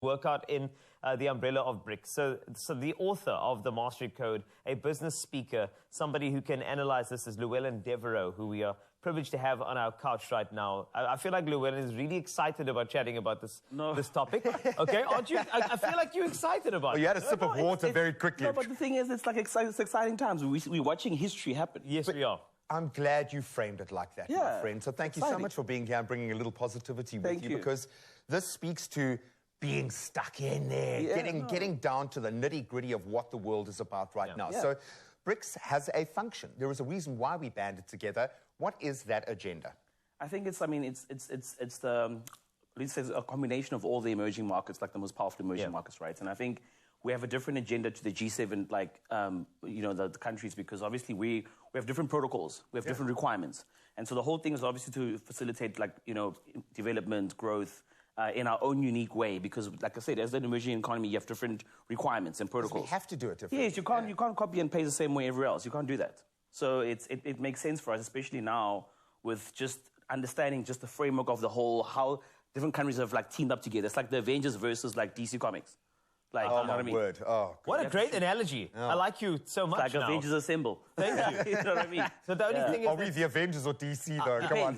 work out in the umbrella of BRICS. So the author of the Mastery Code, a business speaker, somebody who can analyze this is Llewellyn Devereaux, who we are privileged to have on our couch right now. I feel like Llewellyn is really excited about chatting about this topic. Okay, aren't you? I feel like you're excited about it. You had a sip of water very quickly. No, but the thing is, it's like exciting times. We're watching history happen. Yes, we are. I'm glad you framed it like that, my friend. So thank you so much for being here and bringing a little positivity with you, because this speaks to being stuck in there, getting down to the nitty-gritty of what the world is about right now. So BRICS has a function. There is a reason why we banded together. What is that agenda? I think it's the, let's say, a combination of all the emerging markets, like the most powerful emerging markets, right? And I think we have a different agenda to the G7, like, you know, the countries, because obviously we have different protocols, we have different requirements. And so the whole thing is obviously to facilitate, like, you know, development, growth, in our own unique way, because, like I said, as an emerging economy, you have different requirements and protocols. We have to do it differently. Yes, you can't copy and paste the same way everywhere else. You can't do that. So it makes sense for us, especially now, with just understanding just the framework of the whole, how different countries have, like, teamed up together. It's like the Avengers versus, like, DC Comics. Like, oh, my word. Oh, what a great analogy. I like you so much like now. Avengers Assemble. Thank you. You know what I mean? So the only thing is... Are we the Avengers or DC, though? Come on.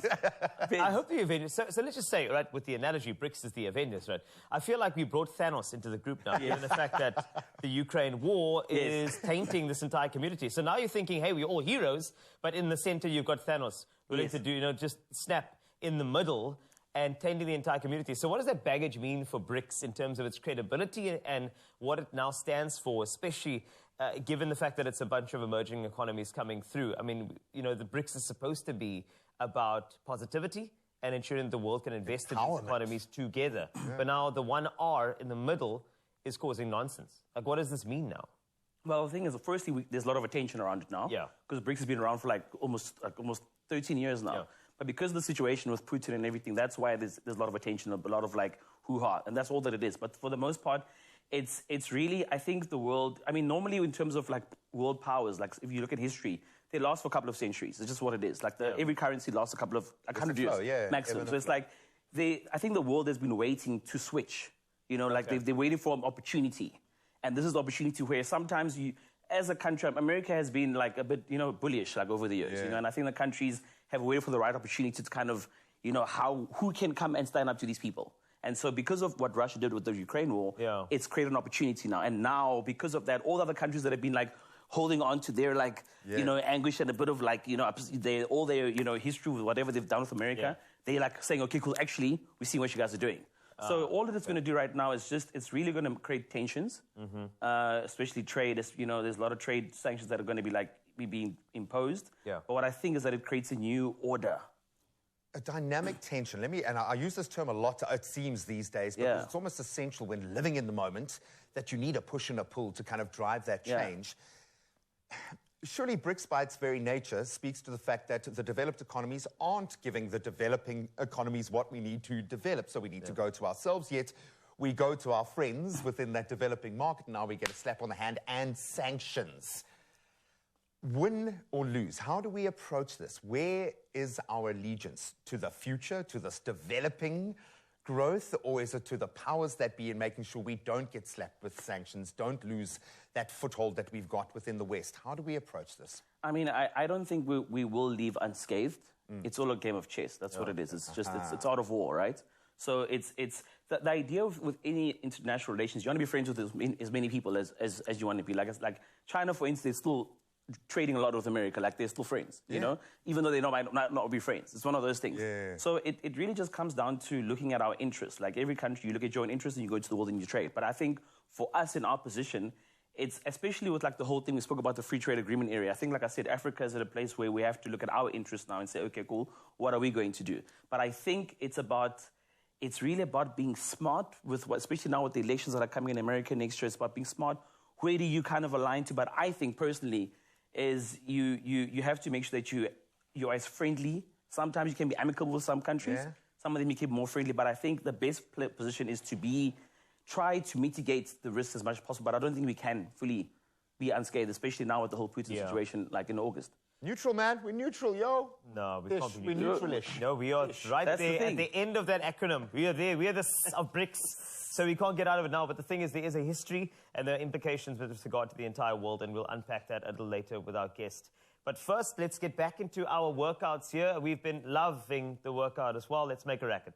I hope the Avengers... So let's just say, right, with the analogy, BRICS is the Avengers, right? I feel like we brought Thanos into the group now, given the fact that the Ukraine war is tainting this entire community. So now you're thinking, hey, we're all heroes, but in the center you've got Thanos willing to do, you know, just snap in the middle and tainting the entire community. So what does that baggage mean for BRICS in terms of its credibility and what it now stands for, especially given the fact that it's a bunch of emerging economies coming through? I mean, you know, the BRICS is supposed to be about positivity and ensuring the world can invest in these economies together. But now the one R in the middle is causing nonsense. Like, what does this mean now? Well, the thing is, firstly, there's a lot of attention around it now. Yeah. Because BRICS has been around for like almost 13 years now. Yeah. But because of the situation with Putin and everything, that's why there's a lot of attention, a lot of, like, hoo-ha, and that's all that it is. But for the most part, it's really, I think the world, I mean, normally in terms of, like, world powers, like, if you look at history, they last for a couple of centuries. It's just what it is. Like, every currency lasts a couple of, like, 100 years maximum. So it's like, I think the world has been waiting to switch. You know, like, they're waiting for an opportunity. And this is the opportunity where sometimes you, as a country, America has been, like, a bit, you know, bullish, like, over the years, you know, and I think the countries have waited for the right opportunity to kind of, you know, who can come and stand up to these people. And so because of what Russia did with the Ukraine war, it's created an opportunity now. And now, because of that, all the other countries that have been, like, holding on to their, like, you know, anguish and a bit of, like, you know, all their, you know, history with whatever they've done with America, they're, like, saying, okay, cool, actually, we see what you guys are doing. So all that it's going to do right now is just, it's really going to create tensions, especially trade. You know, there's a lot of trade sanctions that are going to be, like, being imposed. But what I think is that it creates a new order. A dynamic tension. And I use this term a lot, it seems, these days, but it's almost essential when living in the moment that you need a push and a pull to kind of drive that change. Surely BRICS, by its very nature, speaks to the fact that the developed economies aren't giving the developing economies what we need to develop. So we need to go to ourselves, yet we go to our friends within that developing market. Now we get a slap on the hand and sanctions. Win or lose, how do we approach this? Where is our allegiance? To the future, to this developing growth, or is it to the powers that be in making sure we don't get slapped with sanctions, don't lose that foothold that we've got within the West? How do we approach this? I mean, I don't think we will leave unscathed. It's all a game of chess. That's what it is. It's just, it's art of war, right? So it's the idea of, with any international relations, you want to be friends with as many people as you want to be. Like China, for instance, is still trading a lot with America, like they're still friends, you know, even though they might not be friends. It's one of those things. So it really just comes down to looking at our interests. Like every country, you look at your own interests and you go to the world and you trade. But I think for us in our position, it's especially with, like, the whole thing we spoke about, the free trade agreement area. I think, like I said, Africa is at a place where we have to look at our interests now and say, okay, cool, what are we going to do? But I think it's really about being smart with what, especially now with the elections that are coming in America next year. It's about being smart. Where do you kind of align to? But I think personally is you have to make sure that you're as friendly. Sometimes you can be amicable with some countries. Some of them you keep more friendly. But I think the best position is to try to mitigate the risks as much as possible. But I don't think we can fully be unscathed, especially now with the whole Putin situation, like in August. Neutral, man. We're neutral, yo. No, we can't be neutral. We're neutral-ish. No, we are right That's there the at the end of that acronym. We are there. We are the S of BRICS. So we can't get out of it now. But the thing is, there is a history and there are implications with regard to the entire world, and we'll unpack that a little later with our guest. But first, let's get back into our workouts here. We've been loving the workout as well. Let's make a racket.